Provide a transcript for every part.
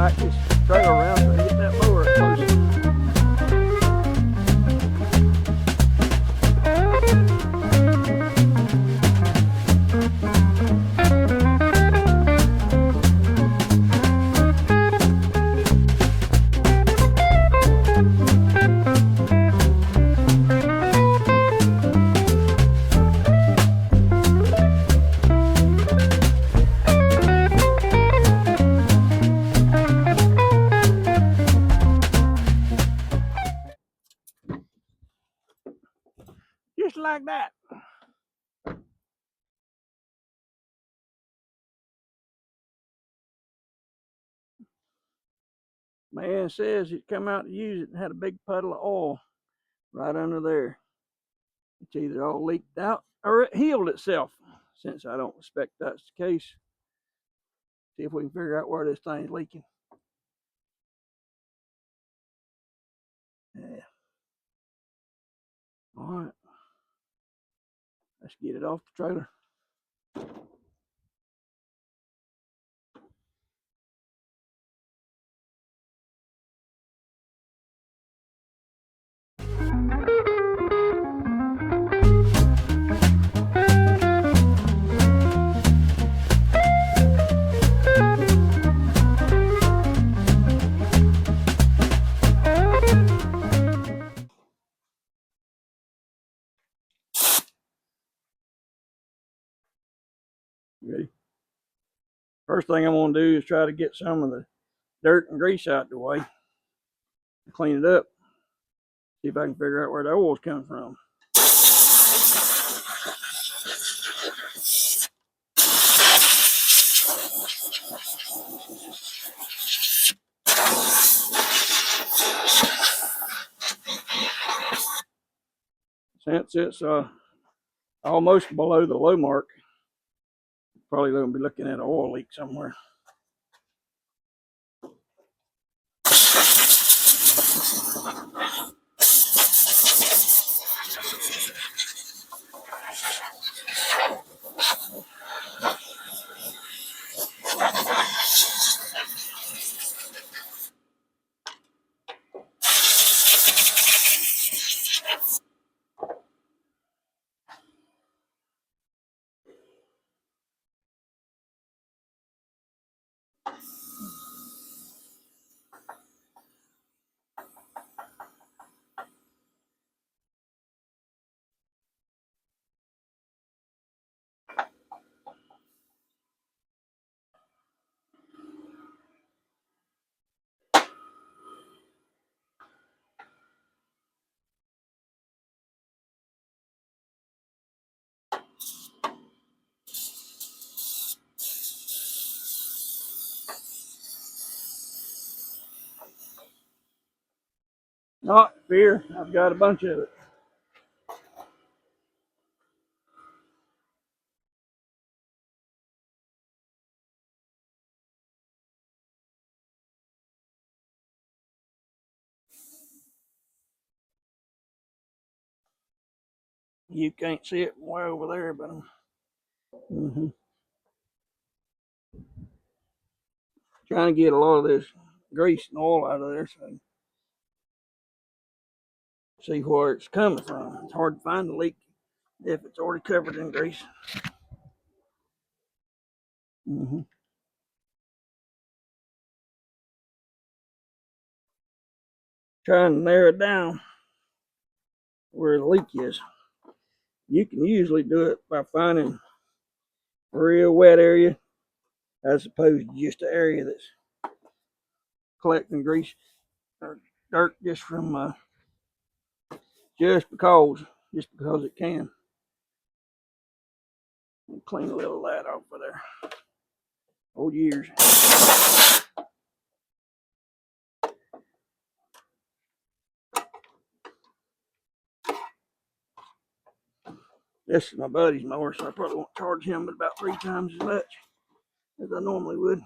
back this trailer around so I can get that mower close. Just like that. Man says he come out to use it and had a big puddle of oil right under there. It's either all leaked out or it healed itself. Since I don't suspect that's the case, see if we can figure out where this thing's leaking. Yeah. All right. Let's get it off the trailer. Ready? First thing I'm going to do is try to get some of the dirt and grease out the way. Clean it up. See if I can figure out where the oil's coming from. Since it's almost below the low mark, probably going to be looking at an oil leak somewhere. Not fear, I've got a bunch of it. You can't see it way over there, but I'm trying to get a lot of this grease and oil out of there so I can see where it's coming from. It's hard to find the leak if it's already covered in grease. Trying to narrow it down where the leak is. You can usually do it by finding a real wet area as opposed to just an area that's collecting grease or dirt just from just because it can. I'll clean a little of that off of there. Old years. This is my buddy's mower, so I probably won't charge him but about 3 times as much as I normally would.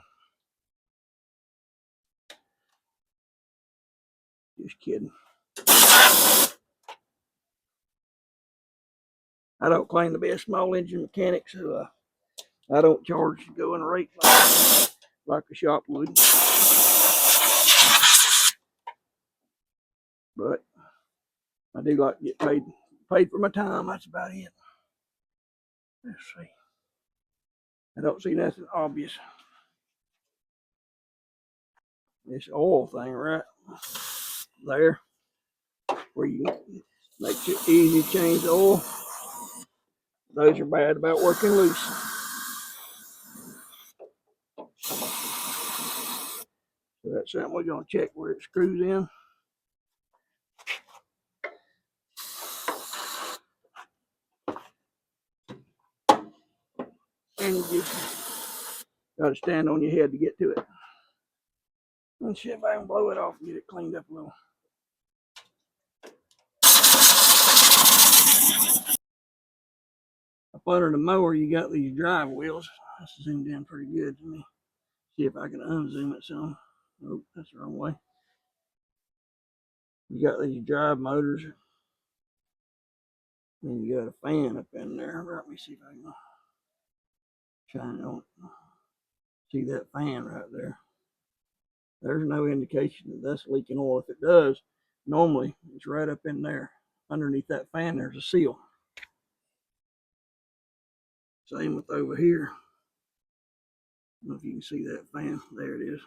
Just kidding. I don't claim to be a small engine mechanic, so I don't charge the going rate like a shop would. but I do like to get paid for my time. That's about it. Let's see. I don't see nothing obvious. This oil thing right there, where you make it easy to change the oil. Those are bad about working loose. So that's something we're going to check where it screws in. And you just got to stand on your head to get to it. Let's see if I can blow it off and get it cleaned up a little. Up under the mower, you got these drive wheels. That's zoomed in pretty good to me. See if I can unzoom it some. Nope, that's the wrong way. You got these drive motors. And you got a fan up in there. Let me see if I can shine it on. See that fan right there? There's no indication that that's leaking oil. If it does, normally it's right up in there. Underneath that fan, there's a seal. Same with over here. I don't know if you can see that fan. There it is.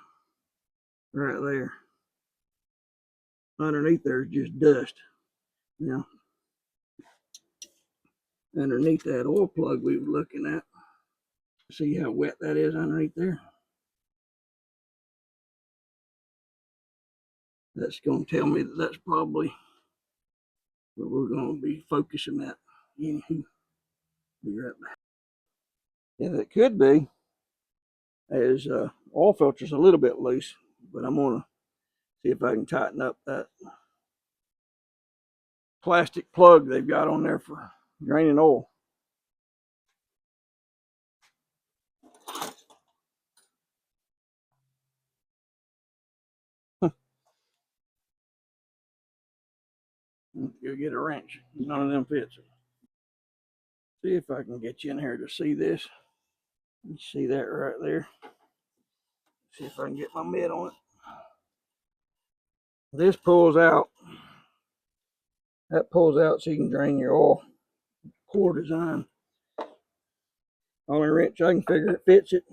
Right there. Underneath there's just dust. Now, underneath that oil plug we were looking at, see how wet that is underneath there? That's going to tell me that that's probably what we're going to be focusing at. Anywho, be right back. And it could be is oil filter's a little bit loose, but I'm going to see if I can tighten up that plastic plug they've got on there for draining oil. Go get a wrench. None of them fits. See if I can get you in here to see this. You see that right there? See if I can get my mitt on it. This pulls out. That pulls out so you can drain your oil. Core design. Only wrench I can figure it fits it.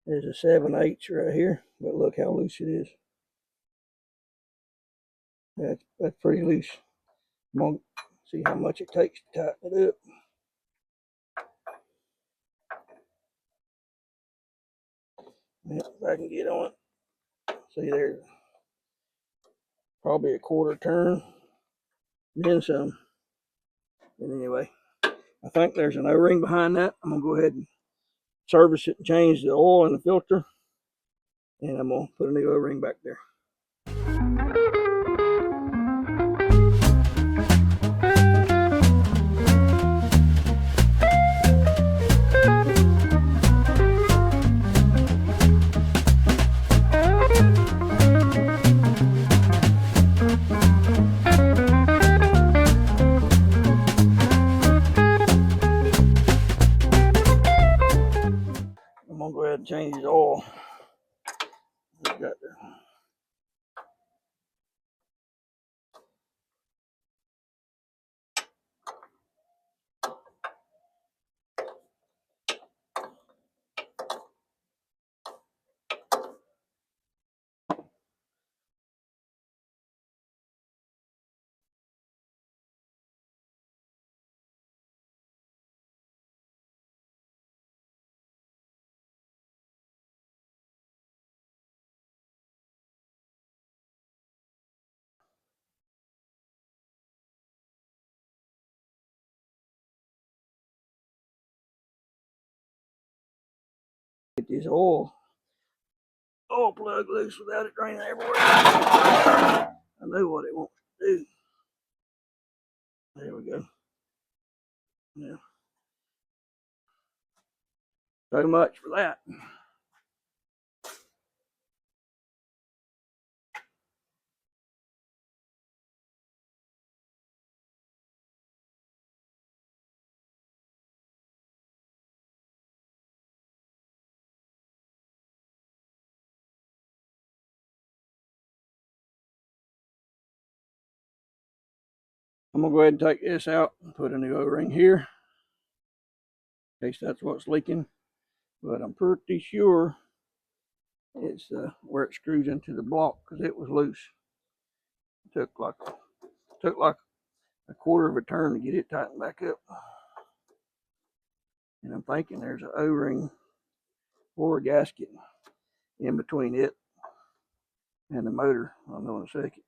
There's a 7/8 right here, but look how loose it is. That's pretty loose. I'm gonna see how much it takes to tighten it up. If I can get on it. See, there's probably a quarter turn, then some. But anyway, I think there's an O-ring behind that. I'm gonna go ahead and service it and change the oil in the filter, and I'm gonna put a new O-ring back there. I'm gonna go ahead and change the oil. Got there. Get this oil plug loose without it draining everywhere. I know what it wants to do. There we go. Yeah. So much for that. I'm going to go ahead and take this out and put a new O-ring here, in case that's what's leaking. But I'm pretty sure it's where it screws into the block, because it was loose. It took like a quarter of a turn to get it tightened back up. And I'm thinking there's an O-ring or a gasket in between it and the motor. I'll know in a second.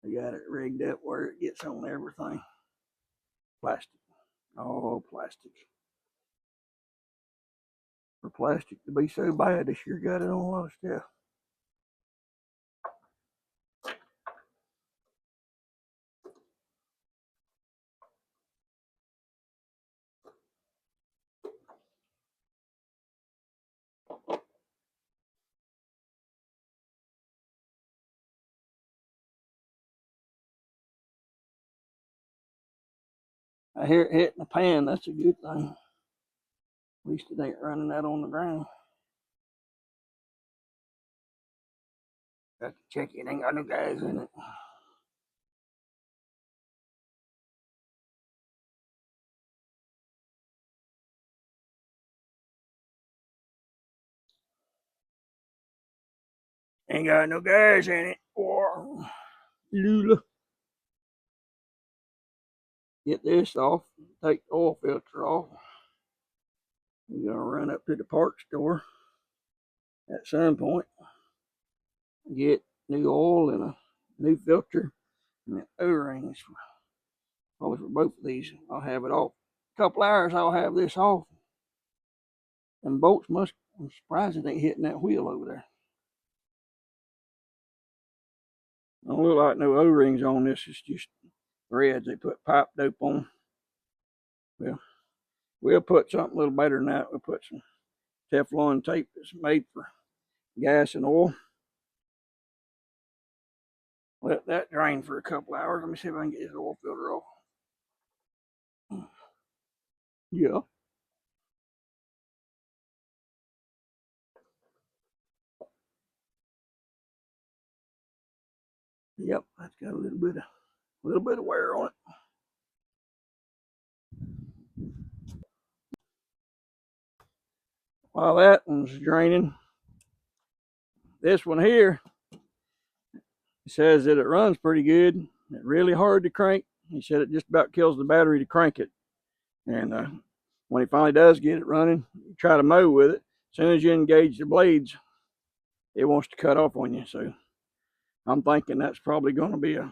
I got it rigged up where it gets on everything. Plastic. All plastic. For plastic to be so bad, they sure got it on a lot of stuff. I hear it hitting the pan. That's a good thing. At least it ain't running out on the ground. Got to check it. Ain't got no gas in it. Ain't got no gas in it. Or Lula. Get this off. Take the oil filter off. We're gonna run up to the parts store at some point. Get new oil and a new filter and O-rings. Probably for both of these. I'll have it off. A couple hours I'll have this off. And bolts must, I'm surprised it ain't hitting that wheel over there. Don't look like no O-rings on this. It's just threads they put pipe dope on. Well, we'll put something a little better than that. We'll put some Teflon tape that's made for gas and oil. Let that drain for a couple hours. Let me see if I can get this oil filter off. Yeah. Yep, that's got a little bit of wear on it. While that one's draining, this one here, it says that it runs pretty good. It's really hard to crank. He said it just about kills the battery to crank it. And when he finally does get it running, you try to mow with it. As soon as you engage the blades, it wants to cut off on you. So I'm thinking that's probably going to be a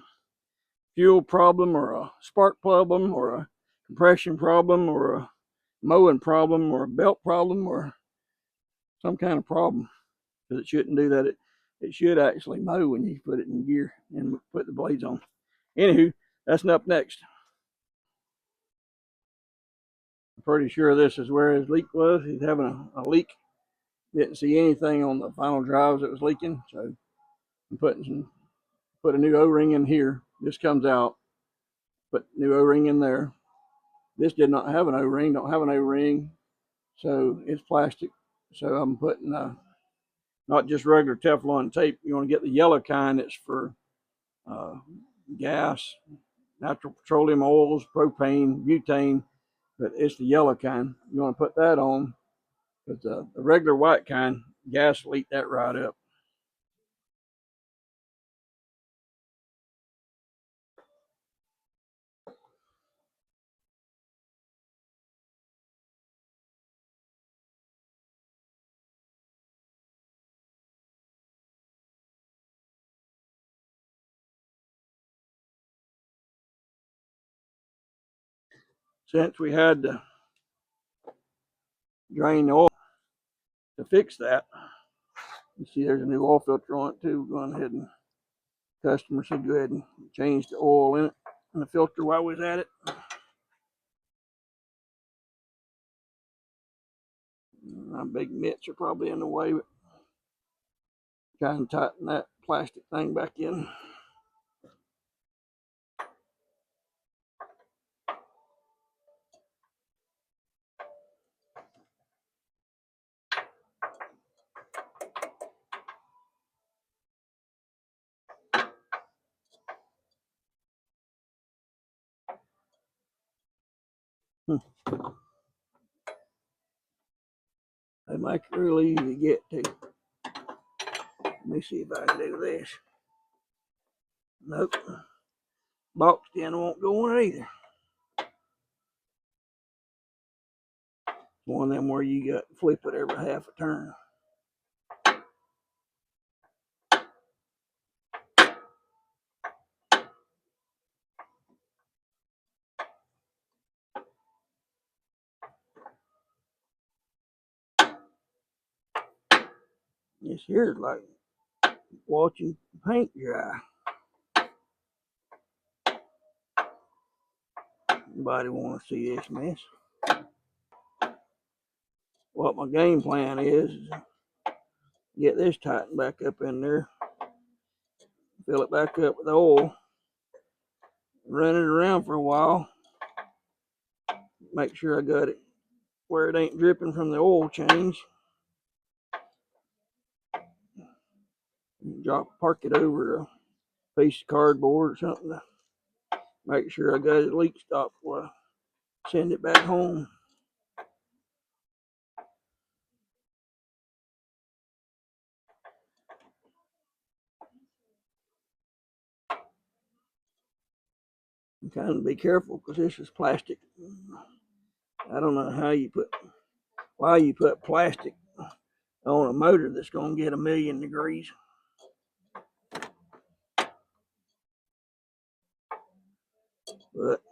fuel problem or a spark problem or a compression problem or a mowing problem or a belt problem or some kind of problem, because it shouldn't do that. It should actually mow when you put it in gear and put the blades on. Anywho, that's up next. I'm pretty sure this is where his leak was. He's having a leak. Didn't see anything on the final drives that was leaking, so I'm put a new O-ring in here. This comes out. Put new O-ring in there. This did not have an O-ring. Don't have an O-ring, so it's plastic. So I'm putting not just regular Teflon tape. You want to get the yellow kind. That's for gas, natural petroleum oils, propane, butane, but it's the yellow kind. You want to put that on, but the regular white kind, gas will eat that right up. Since we had to drain the oil to fix that, you see there's a new oil filter on it too. We're going ahead and customer said go ahead and change the oil in it and the filter while we was at it. My big mitts are probably in the way, but try and tighten that plastic thing back in. They make it real easy to get to. Let me see if I can do this. Nope. Box tin won't go on it either. One of them where you got to flip it every half a turn. This here's like watching paint dry. Nobody want to see this mess. What my game plan is get this tightened back up in there, fill it back up with oil, run it around for a while, make sure I got it where it ain't dripping from the oil change. Park it over a piece of cardboard or something to make sure I got it leak stopped before I send it back home. And kind of be careful because this is plastic. I don't know why you put plastic on a motor that's going to get 1,000,000 degrees. But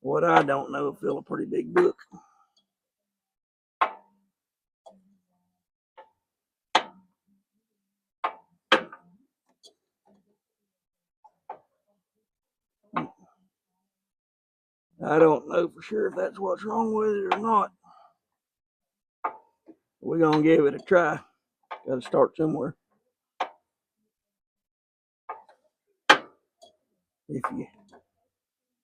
what I don't know will fill a pretty big book. I don't know for sure if that's what's wrong with it or not. We're going to give it a try. Got to start somewhere. If you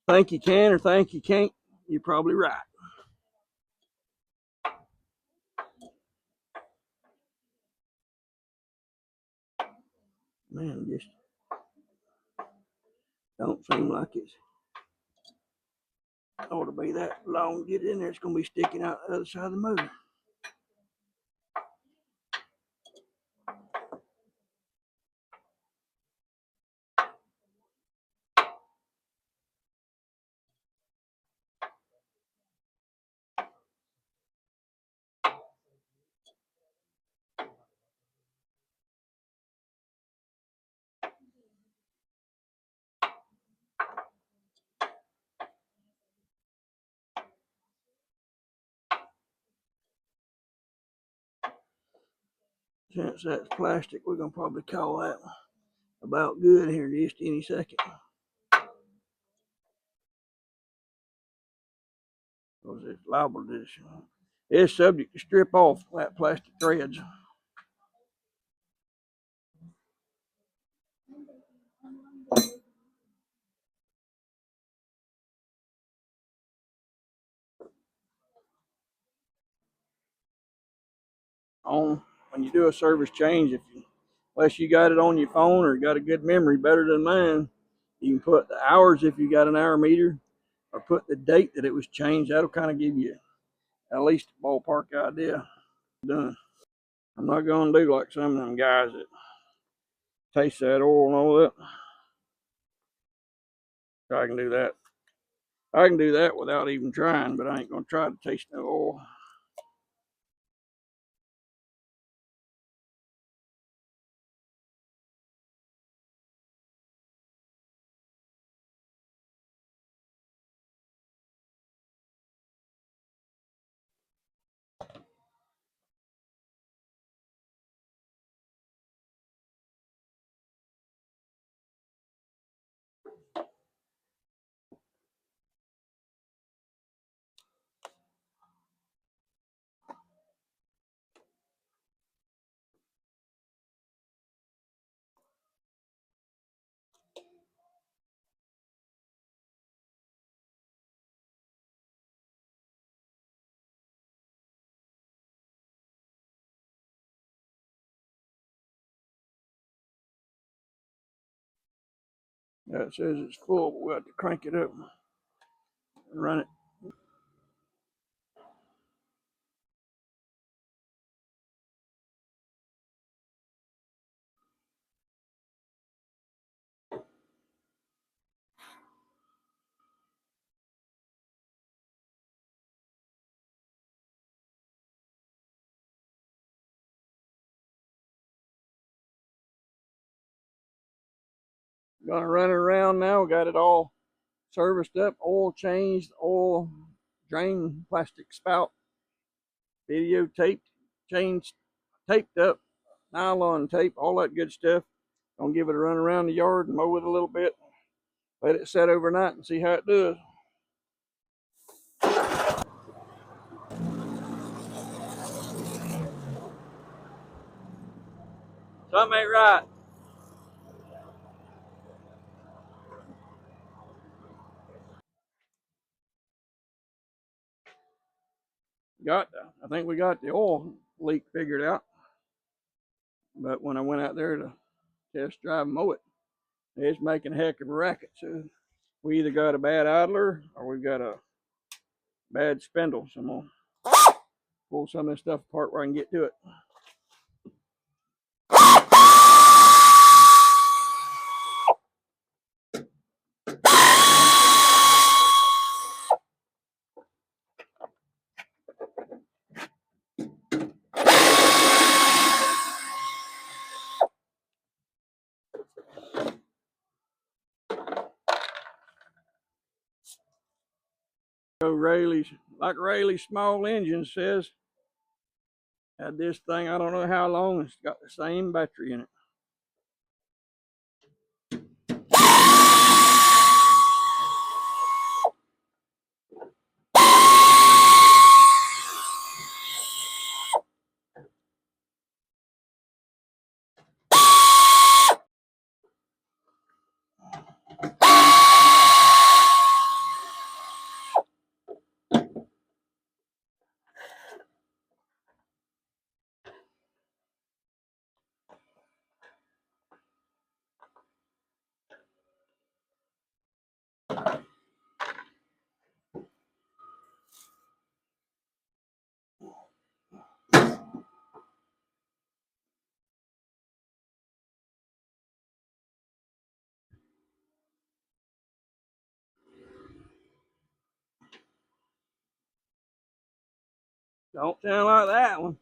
think you can or think you can't, you're probably right. Man, just don't seem like it's ought to be that long. Get it in there, it's going to be sticking out the other side of the motor. Since that's plastic, we're going to probably call that about good here just any second. Because it's liable to it's subject to strip off that plastic threads. When you do a service change, unless you got it on your phone or got a good memory better than mine, you can put the hours if you got an hour meter, or put the date that it was changed. That'll kind of give you at least a ballpark idea. Done. I'm not going to do like some of them guys that taste that oil and all that. I can do that. I can do that without even trying, but I ain't going to try to taste no oil. Yeah, it says it's full, but we'll have to crank it up and run it Gonna run it around now. Got it all serviced up, oil changed, oil drain, plastic spout, videotaped, changed, taped up, nylon tape, all that good stuff. Gonna give it a run around the yard and mow it a little bit. Let it set overnight and see how it does. Something ain't right. I think we got the oil leak figured out. But when I went out there to test drive and mow it, it's making a heck of a racket. So we either got a bad idler or we've got a bad spindle. So I'm gonna pull some of this stuff apart where I can get to it. So Rayleigh's, like Rayleigh's small engine says, had this thing, I don't know how long, it's got the same battery in it. Don't sound like that one.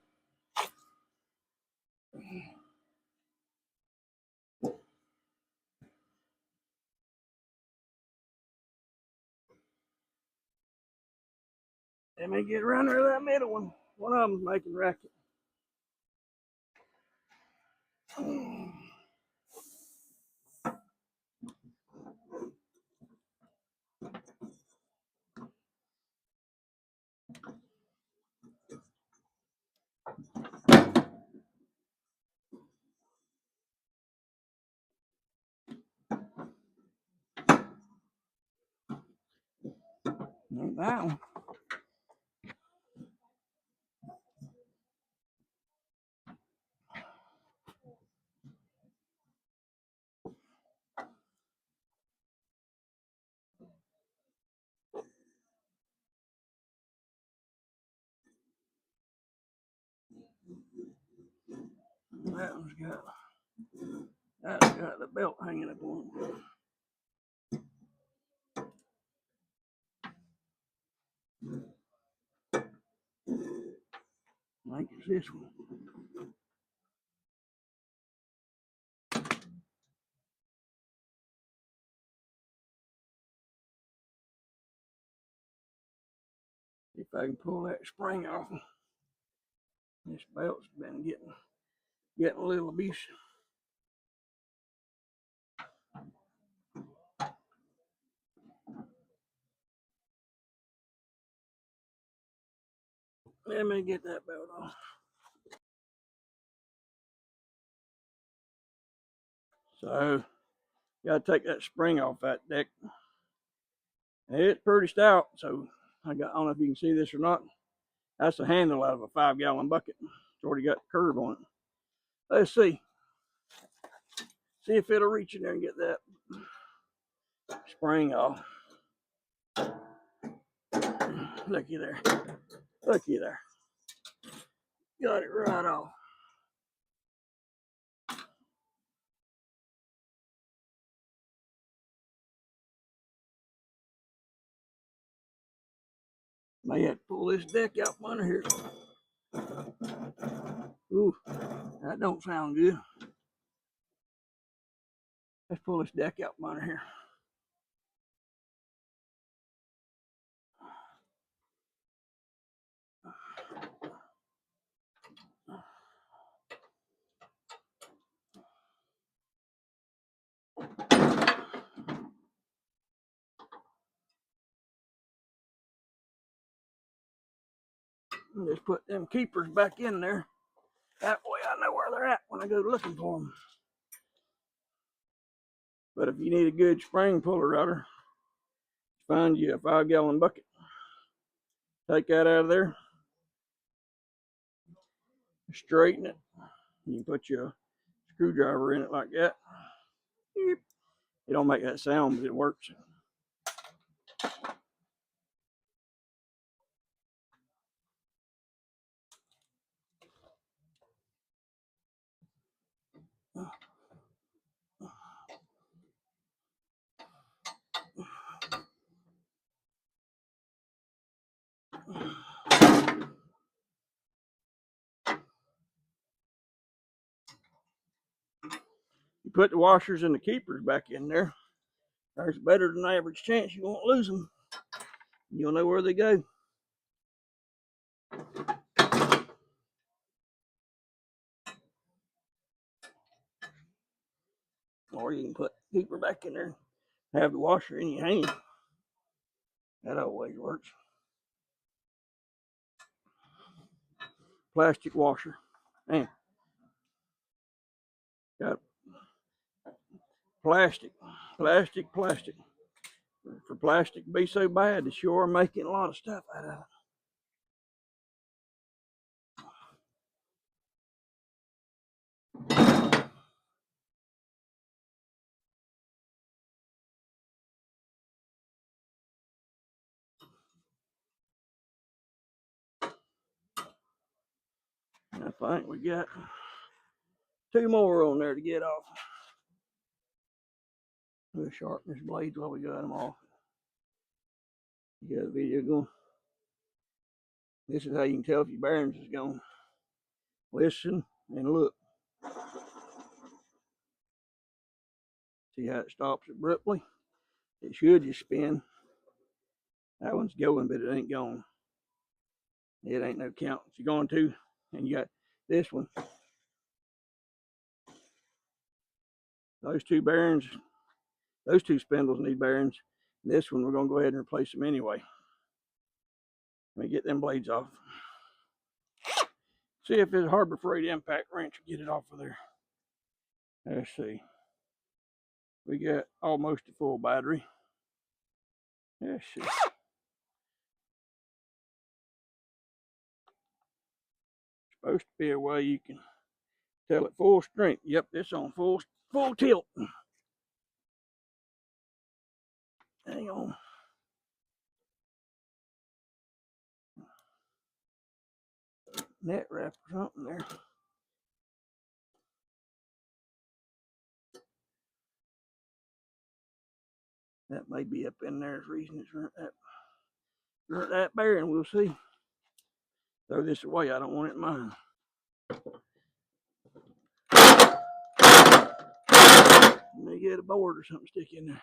Let me get around there to that middle one. One of them's making racket. Ain't that one. That's got the belt hanging up on it. I think it's this one. See if I can pull that spring off. This belt's been getting a little abuse. Let me get that belt off. So, gotta take that spring off that deck. It's pretty stout, so I don't know if you can see this or not. That's the handle out of a 5-gallon bucket. It's already got the curve on it. Let's see. See if it'll reach in there and get that spring off. Looky there. Looky there. Got it right off. May have to pull this deck out from under here. Ooh, that don't sound good. Let's pull this deck out from under here. And just put them keepers back in there. That way I know where they're at when I go looking for them. But if you need a good spring puller router, find you a 5-gallon bucket. Take that out of there. Straighten it. You can put your screwdriver in it like that. It don't make that sound, but it works. You put the washers and the keepers back in there. There's better than average chance you won't lose them. You'll know where they go. Or you can put the keeper back in there, have the washer in your hand. That always works. Plastic washer. Man, got plastic. For plastic to be so bad, they sure are making a lot of stuff out of it. I think we got 2 more on there to get off. We'll sharpen this blade while we got them off. You got a video going. This is how you can tell if your bearings is gone. Listen and look. See how it stops abruptly? It should just spin. That one's going, but it ain't going. It ain't no count. If you're going to, and you got this one. Those 2 bearings, those 2 spindles need bearings. This one, we're going to go ahead and replace them anyway. Let me get them blades off. See if it's Harbor Freight impact wrench will get it off of there. Let's see. We got almost a full battery. Let's see. Supposed to be a way you can tell it full strength. Yep, it's on full tilt. Hang on. Net wrap or something there. That may be up in there as reason it's burnt that bearing. We'll see. Throw this away. I don't want it in mine. Let me get a board or something stick in there.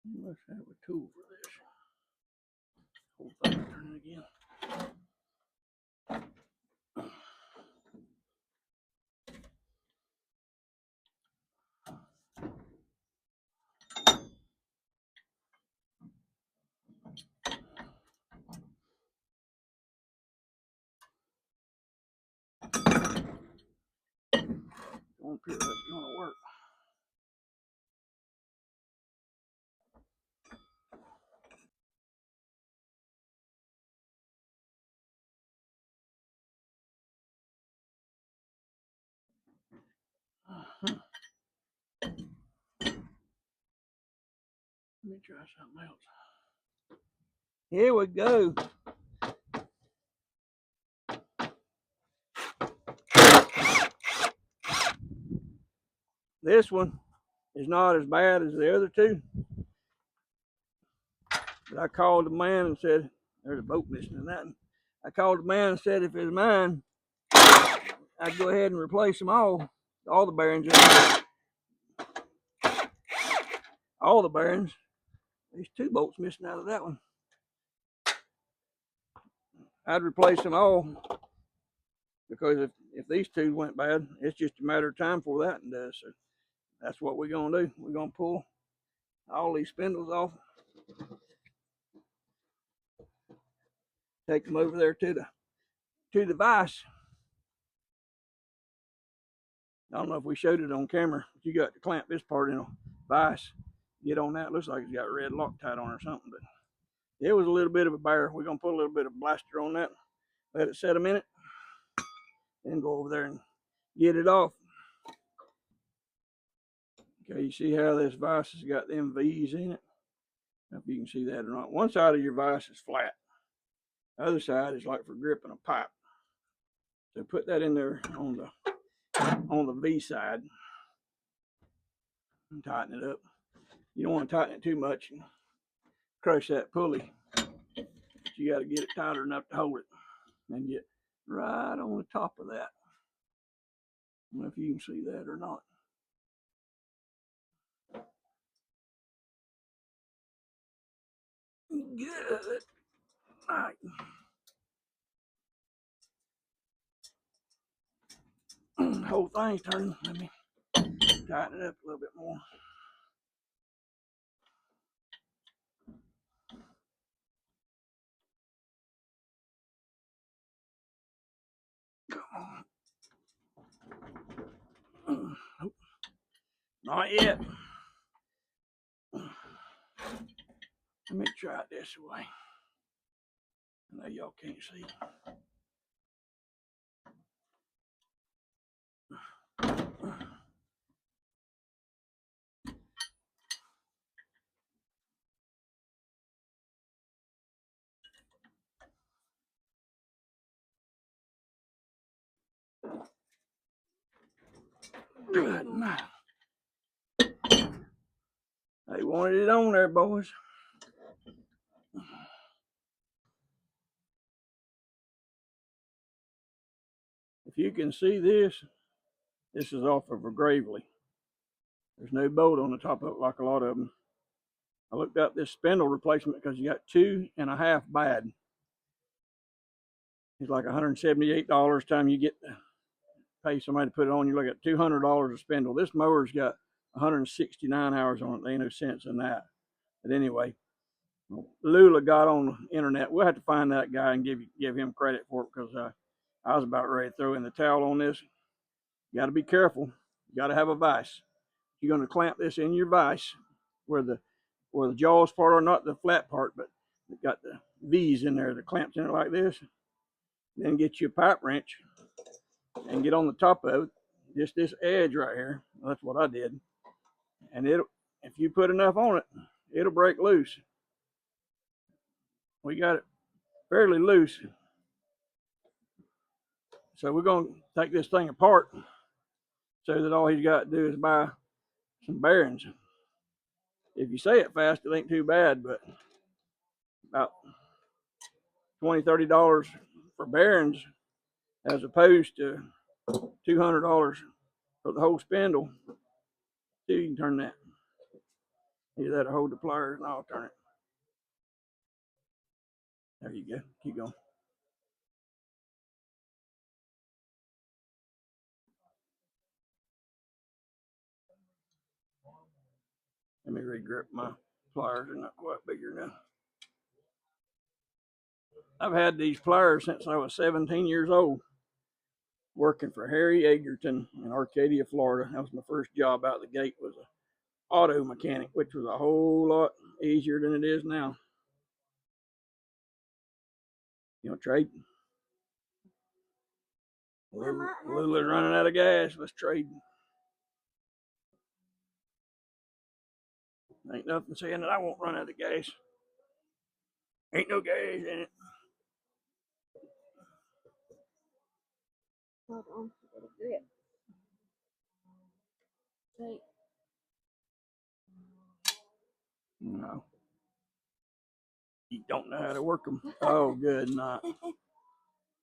You must have a tool for this. Whole thing turning again. Don't appear like it's gonna work. Let me try something else. Here we go. This one is not as bad as the other two. But I called the man and said, there's a boat missing in that one. I called the man and said, if it's mine, I'd go ahead and replace them all the bearings. All the bearings. There's 2 bolts missing out of that one. I'd replace them all because if these 2 went bad, it's just a matter of time before that one does. So that's what we're gonna do. We're gonna pull all these spindles off, take them over there to the vise. I don't know if we showed it on camera, but you got to clamp this part in a vise. Get on that. Looks like it's got red Loctite on or something, but it was a little bit of a bear. We're gonna put a little bit of blaster on that, let it set a minute, then go over there and get it off. Okay, you see how this vise has got them V's in it? I don't know if you can see that or not. One side of your vise is flat. The other side is like for gripping a pipe. So put that in there on the V side and tighten it up. You don't want to tighten it too much and crush that pulley. You got to get it tighter enough to hold it and get right on the top of that. I don't know if you can see that or not. Good. All right. The whole thing's turning. Let me tighten it up a little bit more. Come on. Nope. Not yet. Let me try it this way. I know y'all can't see. Good night. They wanted it on there, boys. If you can see this, this is off of a Gravely. There's no bolt on the top of it like a lot of them. I looked up this spindle replacement because you got 2.5 bad. It's like $178 time you get to pay somebody to put it on. You look at $200 a spindle. This mower's got 169 hours on it. There ain't no sense in that. But anyway, Lula got on the internet. We'll have to find that guy and give him credit for it because I was about ready to throw in the towel on this. You got to be careful. You got to have a vise. You're going to clamp this in your vise where the jaws part are, not the flat part, but it got the V's in there. The clamps in it like this. Then get you a pipe wrench and get on the top of it, just this edge right here. That's what I did. And if you put enough on it, it'll break loose. We got it fairly loose. So we're going to take this thing apart so that all he's got to do is buy some bearings. If you say it fast, it ain't too bad, but about $20–30 for bearings as opposed to $200 for the whole spindle. See if you can turn that. Either that'll hold the pliers and I'll turn it. There you go. Keep going. Let me regrip my pliers. They're not quite bigger now. I've had these pliers since I was 17 years old, working for Harry Egerton in Arcadia, Florida. That was my first job out the gate, was an auto mechanic, which was a whole lot easier than it is now. You know, trade. Lula's running out of gas. Let's trade. Ain't nothing saying that I won't run out of gas. Ain't no gas in it. Hold on, get a grip. Wait. No. You don't know how to work them. Oh, good. Not.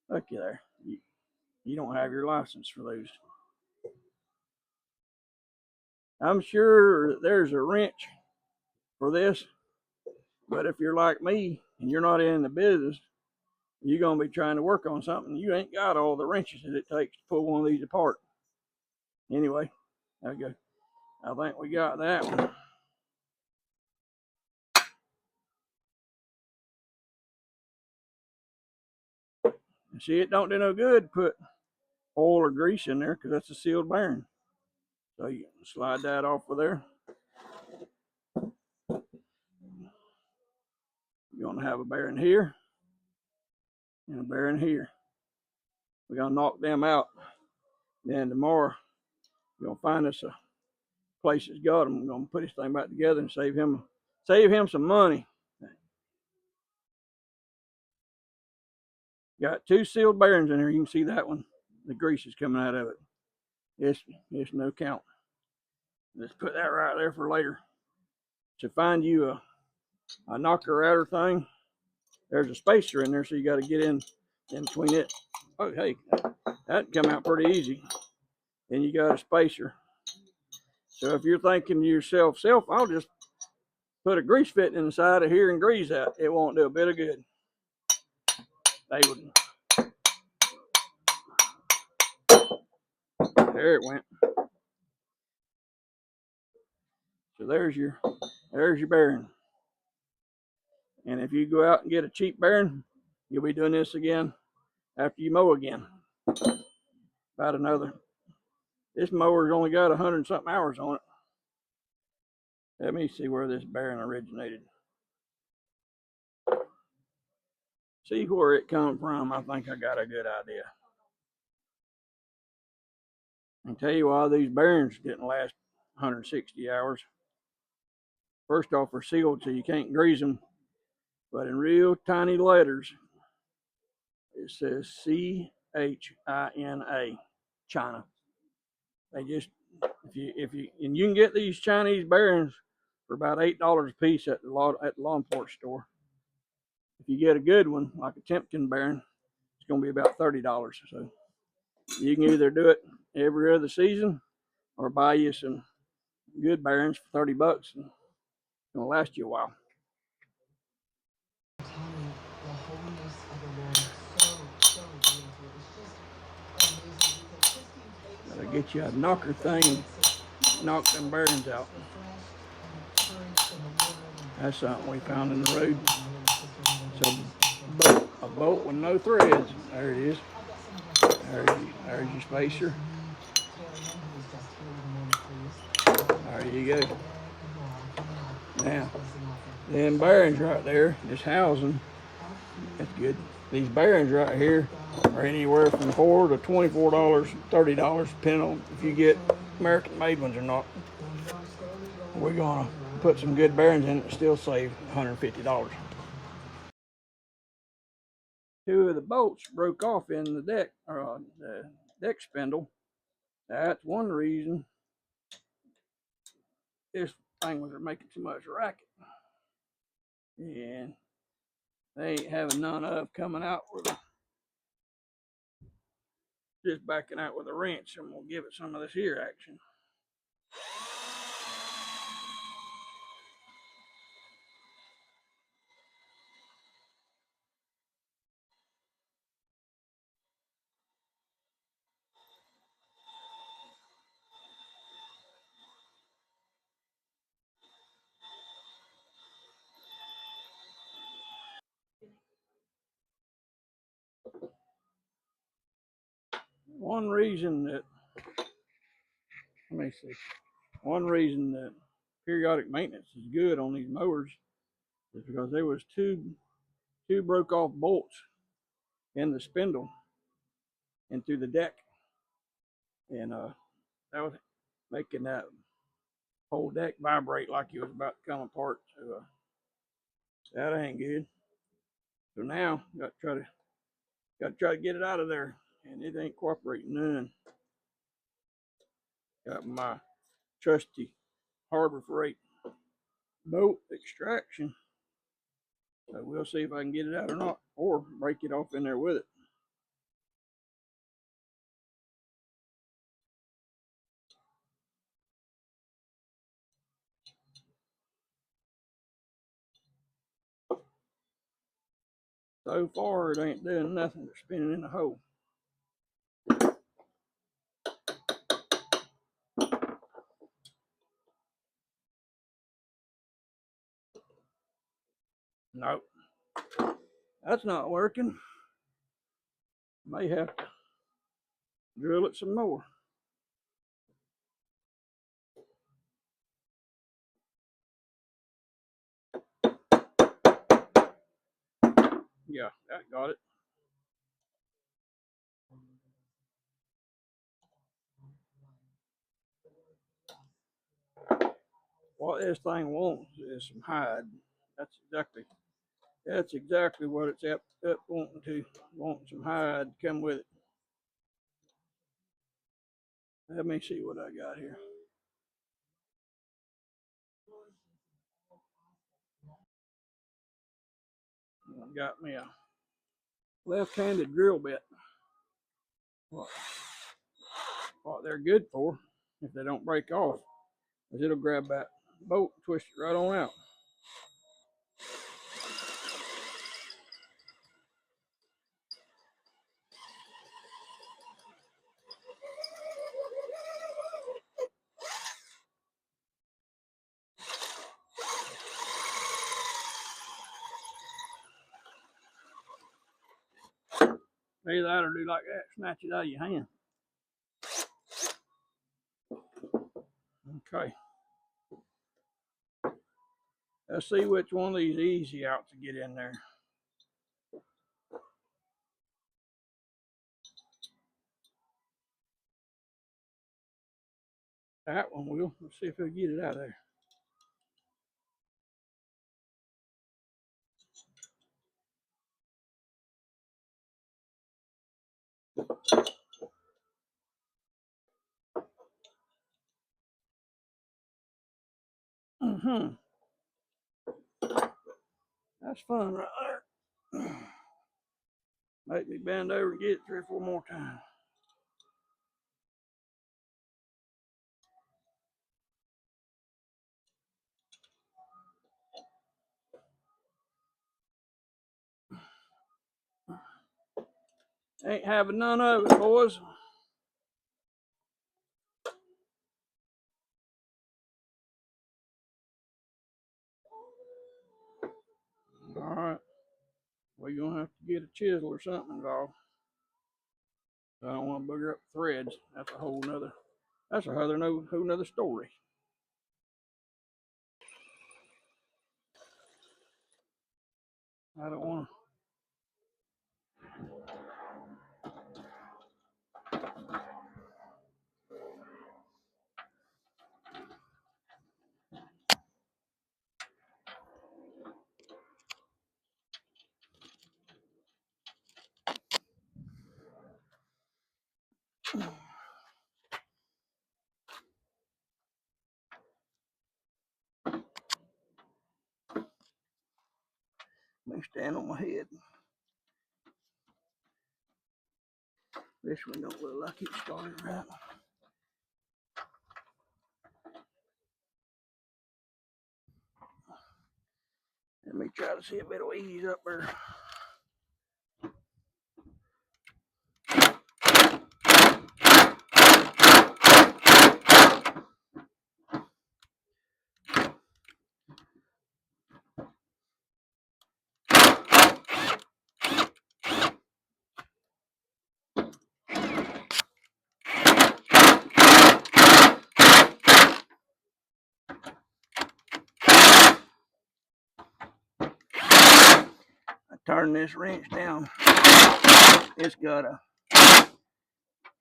Looky there. You don't have your license for those. I'm sure there's a wrench for this, but if you're like me and you're not in the business, you're going to be trying to work on something. You ain't got all the wrenches that it takes to pull one of these apart. Anyway, there we go. I think we got that one. See, it don't do no good to put oil or grease in there because that's a sealed bearing. So you can slide that off of there. You're going to have a bearing here and a bearing here. We're going to knock them out. Then tomorrow, we're going to find us a place that's got them. We're going to put this thing back together and save him some money. Got two sealed bearings in here. You can see that one. The grease is coming out of it. It's no count. Let's put that right there for later. To find you a knocker router thing, there's a spacer in there, so you got to get in between it. Oh, hey, that come out pretty easy. And you got a spacer. So if you're thinking to yourself, I'll just put a grease fitting in the side of here and grease that, it won't do a bit of good. They would. There it went. So there's your bearing. And if you go out and get a cheap bearing, you'll be doing this again after you mow again. About another. This mower's only got 100 something hours on it. Let me see where this bearing originated. See where it come from. I think I got a good idea. I can tell you why these bearings didn't last 160 hours. First off, they're sealed so you can't grease them. But in real tiny letters, it says CHINA, China. They just, if you and you can get these Chinese bearings for about $8 a piece at the lawn import store. If you get a good one, like a Tempkin bearing, it's going to be about $30. So you can either do it every other season or buy you some good bearings for 30 bucks and it's going to last you a while. Gotta get you a knocker thing, knock them bearings out. That's something we found in the road. So a bolt with no threads. There it is. There's your spacer. There you go. Now, them bearings right there, this housing, that's good. These bearings right here are anywhere from $4 to $24, $30, depending on if you get American-made ones or not. We're gonna put some good bearings in it and still save $150. Two of the bolts broke off in the deck spindle. That's one reason this thing was making too much racket. And they ain't having none of coming out with just backing out with a wrench. I'm gonna give it some of this here action. One reason that, let me see, one reason that periodic maintenance is good on these mowers is because there was two broke off bolts in the spindle and through the deck, and that was making that whole deck vibrate like it was about to come apart. So that ain't good. So now got to try to get it out of there, and it ain't cooperating none. Got my trusty Harbor Freight bolt extraction. So we'll see if I can get it out or not, or break it off in there with it. So far, it ain't doing nothing but spinning in the hole. Nope, that's not working. May have to drill it some more. Yeah, that got it. What this thing wants is some hide. That's exactly what it's up wanting to. Want some hide to come with it. Let me see what I got here. I got me a left-handed drill bit. What they're good for, if they don't break off, is it'll grab that bolt and twist it right on out. Either that or do like that, snatch it out of your hand. Okay. Let's see which one of these easy out to get in there. That one will. Let's see if we'll get it out of there. That's fun right there. Make me bend over and get it 3 or 4 more times. Ain't having none of it, boys. All right. Well, you're going to have to get a chisel or something involved. I don't want to booger up threads. That's a whole nother story. I don't want to. Let me stand on my head. This one don't look like it's started right. Let me try to see if it'll ease up there. turn this wrench down. It's got a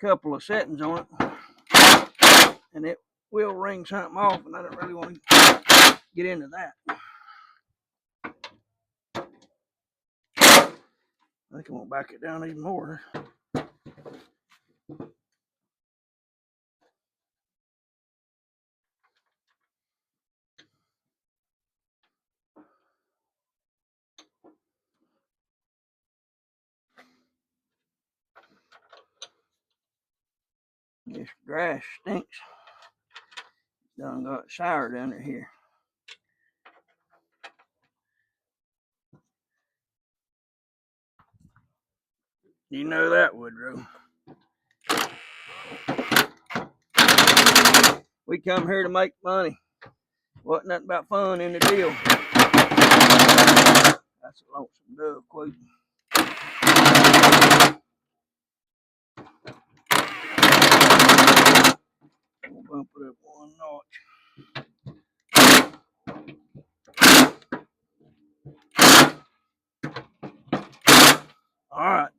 couple of settings on it, and it will ring something off, and I don't really want to get into that. I think I won't back it down even more. This grass stinks. Done got soured under here. You know that, Woodrow. We come here to make money. Wasn't nothing about fun in the deal. That's a lonesome dove quote. We'll bump it up one notch. All right.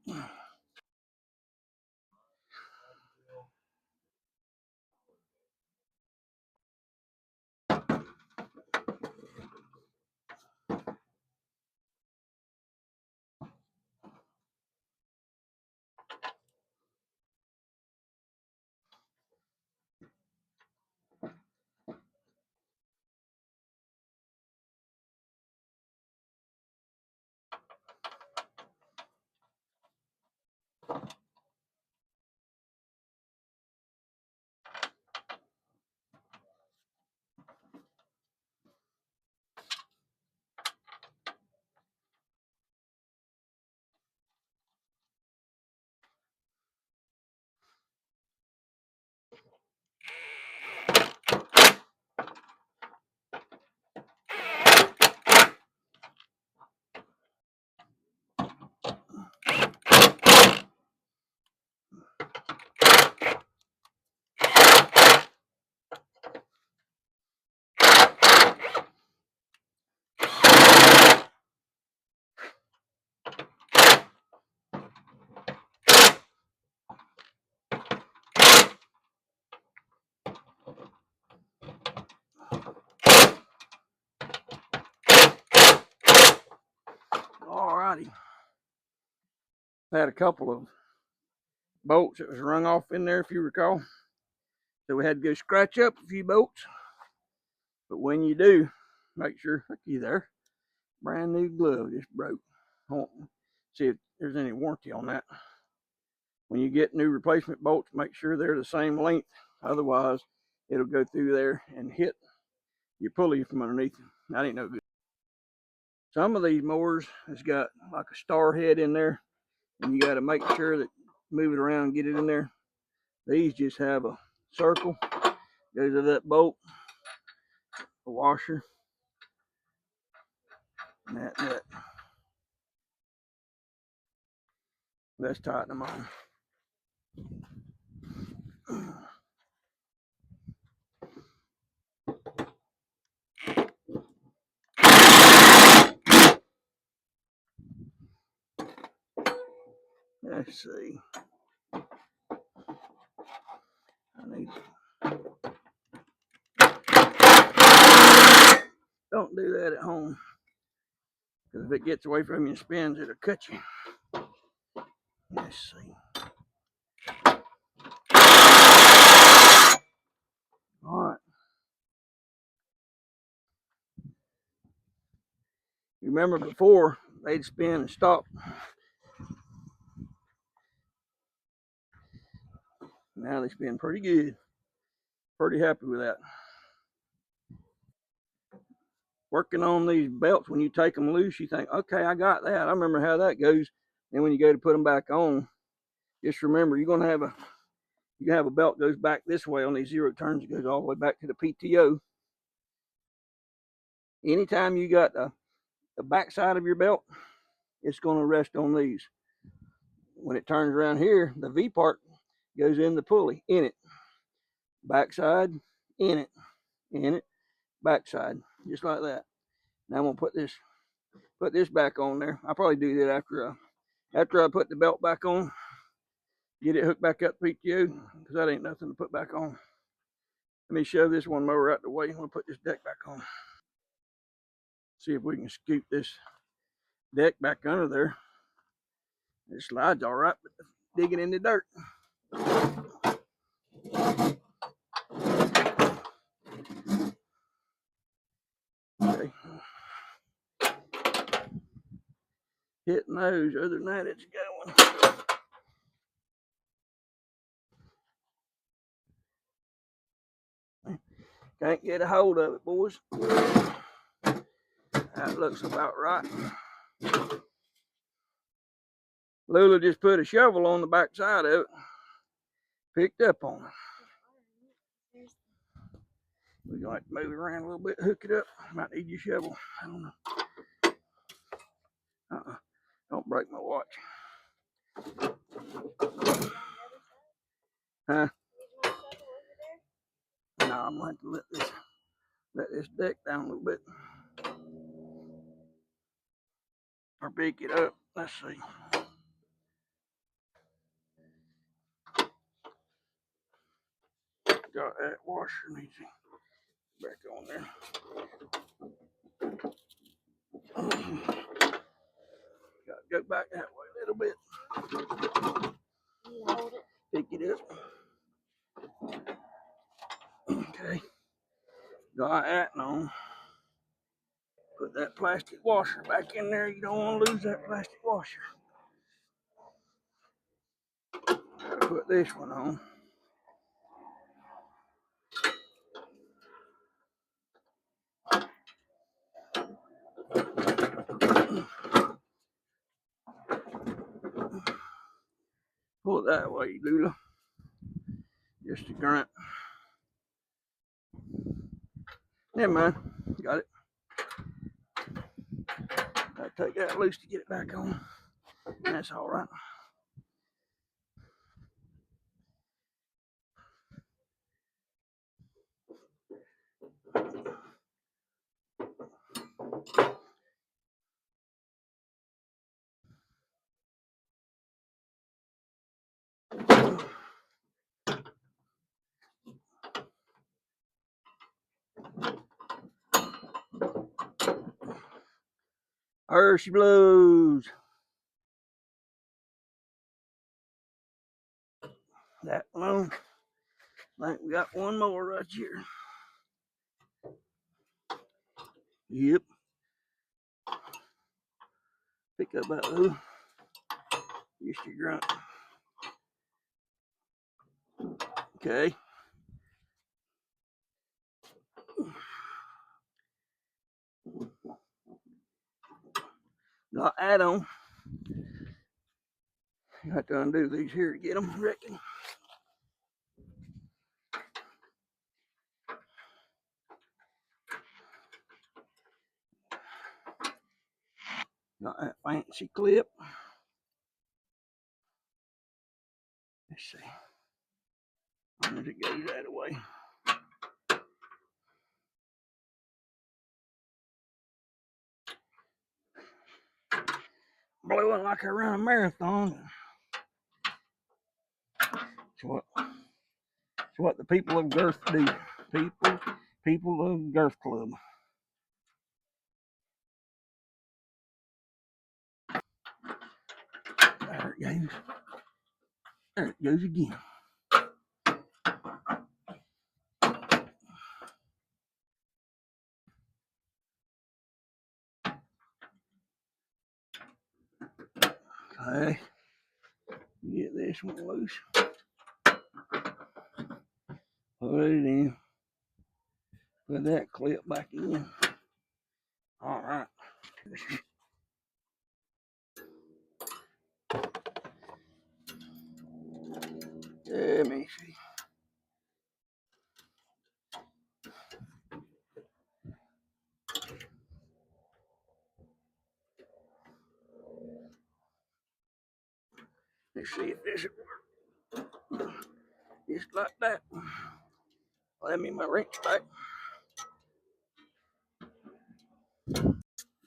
Alrighty. Had a couple of bolts that was rung off in there, if you recall. So we had to go scratch up a few bolts. But when you do, make sure, looky there, brand new glove just broke. See if there's any warranty on that. When you get new replacement bolts, make sure they're the same length. Otherwise, it'll go through there and hit your pulley from underneath. That ain't no good. Some of these mowers has got like a star head in there, and you got to make sure that move it around and get it in there. These just have a circle, goes to that bolt, a washer, and that nut. Let's tighten them on. Let's see. Don't do that at home, because if it gets away from you and spins, it'll cut you. Let's see. All right. You remember before, they'd spin and stop. Now they spin pretty good. Pretty happy with that. Working on these belts, when you take them loose, you think, okay, I got that. I remember how that goes. Then when you go to put them back on, just remember you're gonna have a belt goes back this way on these zero turns. It goes all the way back to the PTO. Anytime you got the back side of your belt, it's gonna rest on these. When it turns around here, the V part goes in the pulley, in it. Backside, in it, backside, just like that. Now I'm gonna put put this back on there. I'll probably do that after I put the belt back on. Get it hooked back up to PTO, because that ain't nothing to put back on. Let me shove this one mower out the way and we'll put this deck back on. See if we can scoop this deck back under there. It slides all right, but digging in the dirt. Okay. Hitting those. Other than that, it's going. Can't get a hold of it, boys. That looks about right. Lula just put a shovel on the back side of it. Picked up on it. We're going to have to move it around a little bit, hook it up. Might need your shovel. I don't know. Don't break my watch. Huh? No, I'm going to let this deck down a little bit. Or pick it up. Let's see. Got that washer needs to back on there. Got to go back that way a little bit. Pick it up. Okay. Got that on. Put that plastic washer back in there. You don't want to lose that plastic washer. Put this one on. Pull it that way, Lula. Just a grunt. Never mind. Got it. Gotta take that loose to get it back on. That's all right. There she blows. That alone. I think we got one more right here. Yep. Pick up that little. Just your grunt. Okay. Got that on. You have to undo these here to get them, I reckon. Got that fancy clip. Let's see. As it goes that way. Blowing like I run a marathon. It's what the people of Girth do. People of Girth Club. There it goes. There it goes again. Okay. Get this one loose. Put it in. Put that clip back in. All right. Let me see. Let's see if this will work. Just like that. Let me my wrench back.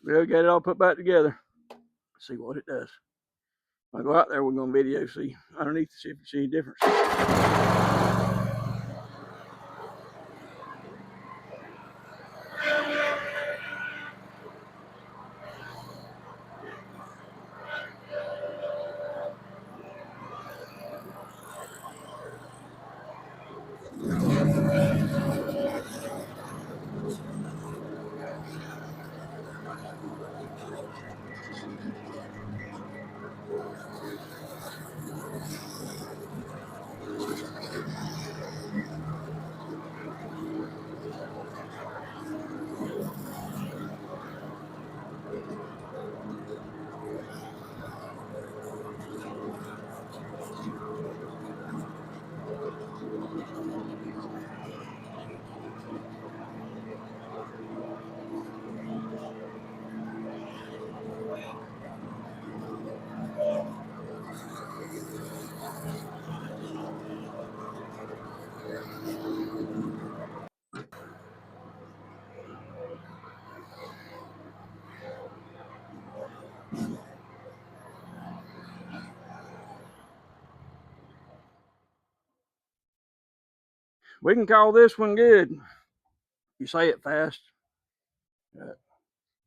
We'll get it all put back together. See what it does. When I go out there, we're going to video, see underneath to see if you see any difference. We can call this one good. You say it fast.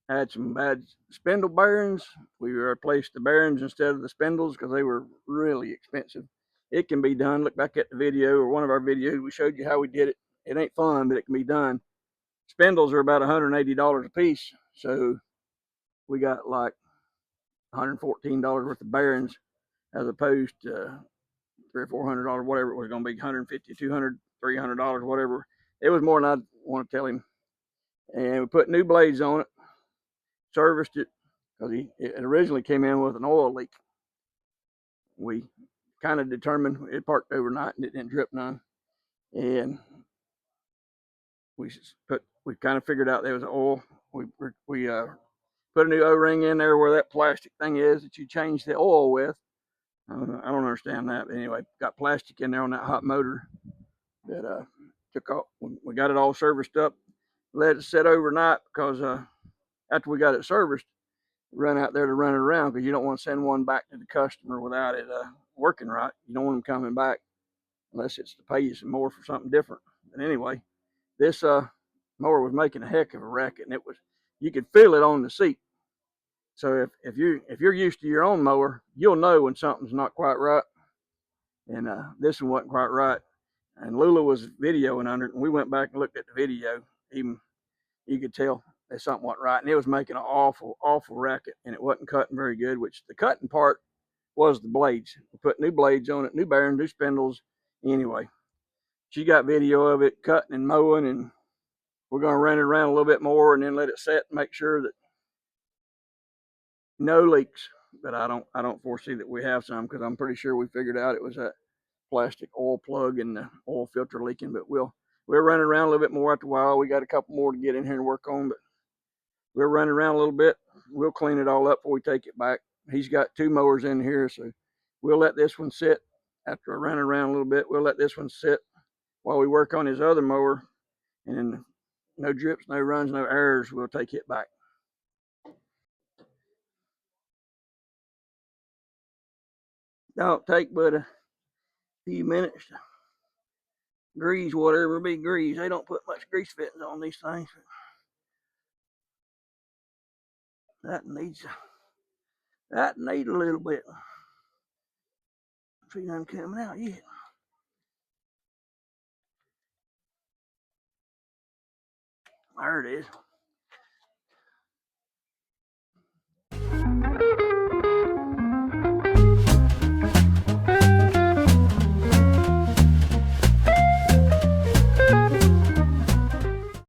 Had some bad spindle bearings. We replaced the bearings instead of the spindles because they were really expensive. It can be done. Look back at the video or one of our videos. We showed you how we did it. It ain't fun, but it can be done. Spindles are about $180 a piece. So we got like $114 worth of bearings as opposed to $300 or $400, whatever it was going to be, $150, $200, $300, whatever. It was more than I'd want to tell him. And we put new blades on it, serviced it, because it originally came in with an oil leak. We kind of determined it parked overnight and it didn't drip none. And we kind of figured out there was oil. We put a new O-ring in there where that plastic thing is that you change the oil with. I don't understand that. But anyway, got plastic in there on that hot motor that took off. We got it all serviced up, let it sit overnight because after we got it serviced, run out there to run it around because you don't want to send one back to the customer without it working right. You don't want them coming back unless it's to pay you some more for something different. But anyway, this mower was making a heck of a racket, and you could feel it on the seat. So if you're used to your own mower, you'll know when something's not quite right. And this one wasn't quite right. And Lula was videoing under it, and we went back and looked at the video. Even you could tell that something wasn't right, and it was making an awful racket, and it wasn't cutting very good. Which the cutting part was the blades. We put new blades on it, new bearings, new spindles. Anyway, she got video of it cutting and mowing, and we're going to run it around a little bit more and then let it set and make sure that no leaks. But I don't foresee that we have some because I'm pretty sure we figured out it was that plastic oil plug and the oil filter leaking. But we'll run it around a little bit more after a while. We got a couple more to get in here and work on, but we'll run around a little bit. We'll clean it all up before we take it back. He's got two mowers in here, so we'll let this one sit. After I run around a little bit, we'll let this one sit while we work on his other mower. And then no drips, no runs, no errors, we'll take it back. Don't take but a few minutes to grease whatever be grease. They don't put much grease fittings on these things. That needs a little bit. See none coming out yet. There it is.